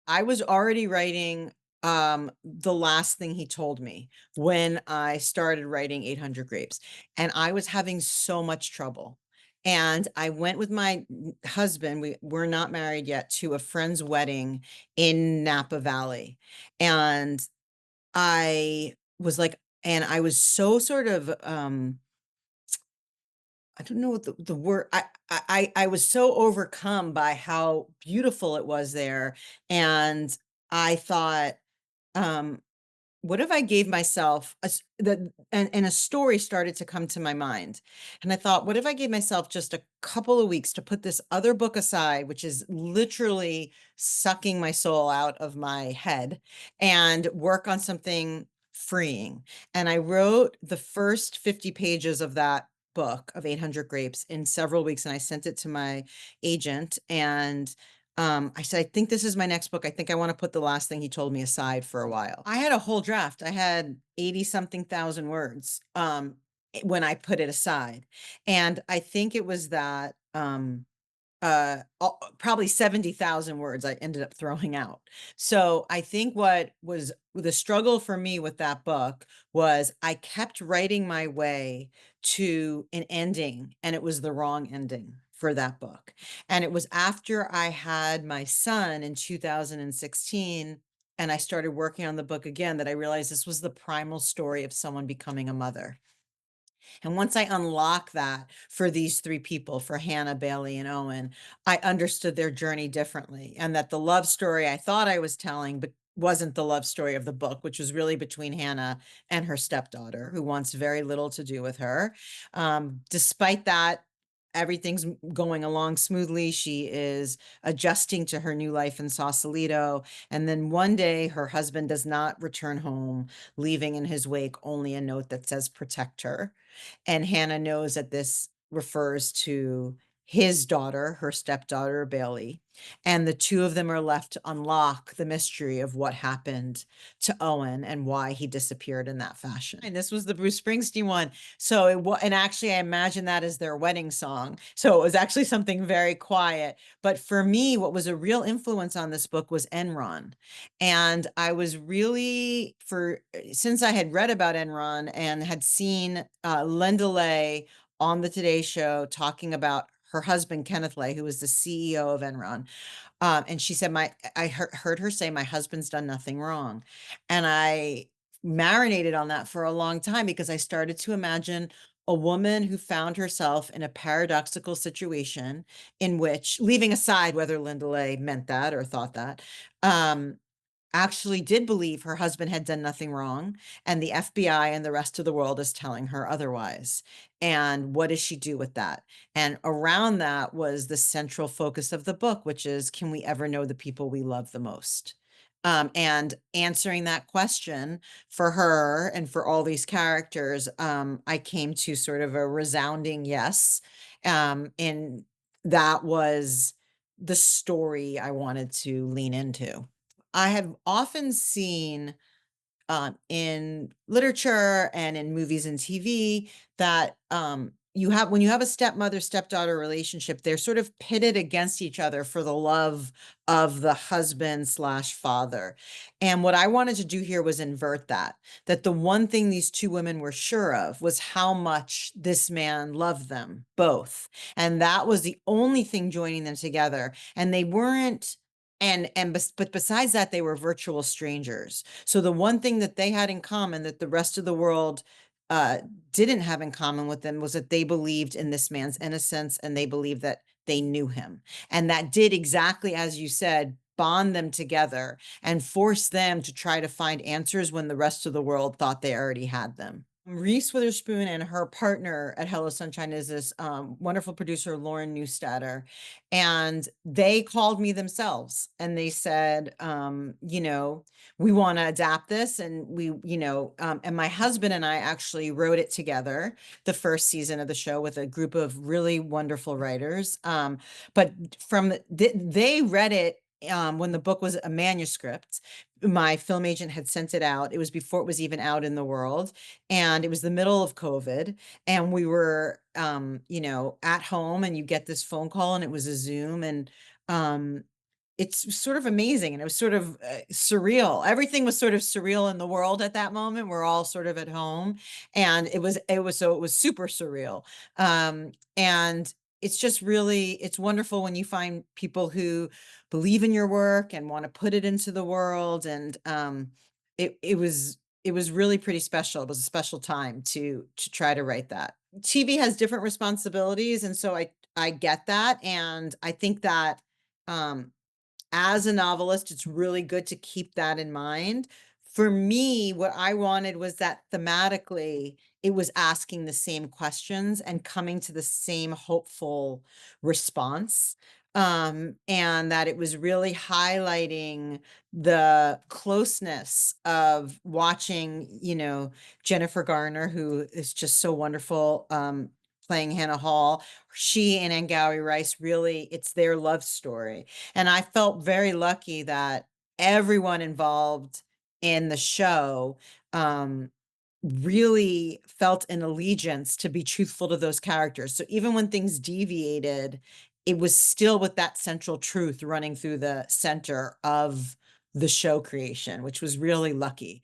I was already writing the last thing he told me when I started writing 800 Grapes, and I was having so much trouble. And I went with my husband, we're not married yet, to a friend's wedding in Napa Valley. And I was so sort of I don't know what the word I was so overcome by how beautiful it was there, and I thought, um, "What if I gave myself a s" the and a story started to come to my mind, and I thought, "What if I gave myself just a couple of weeks to put this other book aside, which is literally sucking my soul out of my head, and work on something freeing?" And I wrote the first 50 pages of that book of 800 Grapes in several weeks, and I sent it to my agent, and I said, "I think this is my next book. I think I wanna put the last thing he told me aside for a while." I had a whole draft. I had 80 something thousand words, when I put it aside, and I think it was that, probably 70,000 words I ended up throwing out. So, I think what was the struggle for me with that book was I kept writing my way to an ending, and it was the wrong ending for that book. And it was after I had my son in 2016 and I started working on the book again that I realized this was the primal story of someone becoming a mother. And once I unlocked that for these 3 people, for Hannah, Bailey, and Owen, I understood their journey differently, and that the love story I thought I was telling, but wasn't the love story of the book, which was really between Hannah and her stepdaughter, who wants very little to do with her. Despite that, everything's going along smoothly. She is adjusting to her new life in Sausalito, and then one day, her husband does not return home, leaving in his wake only a note that says, "Protect her." And Hannah knows that this refers to his daughter, her stepdaughter, Bailey, and the 2 of them are left to unlock the mystery of what happened to Owen and why he disappeared in that fashion. And this was the Bruce Springsteen one. So and actually, I imagine that as their wedding song. So it was actually something very quiet. But for me, what was a real influence on this book was Enron. And I was really since I had read about Enron and had seen, Linda Lay on the Today Show talking about her husband, Kenneth Lay, who was the CEO of Enron, and she said, I heard her say, "My husband's done nothing wrong." And I marinated on that for a long time because I started to imagine a woman who found herself in a paradoxical situation in which, leaving aside whether Linda Lay meant that or thought that, um, actually did believe her husband had done nothing wrong, and the FBI and the rest of the world is telling her otherwise. And what does she do with that? And around that was the central focus of the book, which is, can we ever know the people we love the most? And answering that question for her and for all these characters, I came to sort of a resounding yes. And that was the story I wanted to lean into. I have often seen, in literature and in movies and TV that, when you have a stepmother stepdaughter relationship, they're sort of pitted against each other for the love of the husband slash father. And what I wanted to do here was invert that. That the one thing these two women were sure of was how much this man loved them both. And that was the only thing joining them together. And they weren't but besides that, they were virtual strangers. So the one thing that they had in common that the rest of the world uh, didn't have in common with them was that they believed in this man's innocence and they believed that they knew him. And that did exactly as you said, bond them together and force them to try to find answers when the rest of the world thought they already had them. Reese Witherspoon and her partner at Hello Sunshine is this wonderful producer, Lauren Newstatter. And they called me themselves and they said, we want to adapt this. And and my husband and I actually wrote it together, the first season of the show with a group of really wonderful writers. But they read it when the book was a manuscript. My film agent had sent it out. It was before it was even out in the world. And it was the middle of COVID. And we were, at home and you get this phone call and it was a Zoom. And um, it's sort of amazing, and it was sort of, surreal. Everything was sort of surreal in the world at that moment. We're all sort of at home, and it was super surreal. And it's just really it's wonderful when you find people who believe in your work and wanna put it into the world, and, it was really pretty special. It was a special time to try to write that. TV has different responsibilities, and so I get that, and I think that, um as a novelist, it's really good to keep that in mind. For me, what I wanted was that thematically, it was asking the same questions and coming to the same hopeful response. And that it was really highlighting the closeness of watching, Jennifer Garner, who is just so wonderful, playing Hannah Hall. She and Angawi Rice really, it's their love story, and I felt very lucky that everyone involved in the show, um, really felt an allegiance to be truthful to those characters. So even when things deviated, it was still with that central truth running through the center of the show creation, which was really lucky.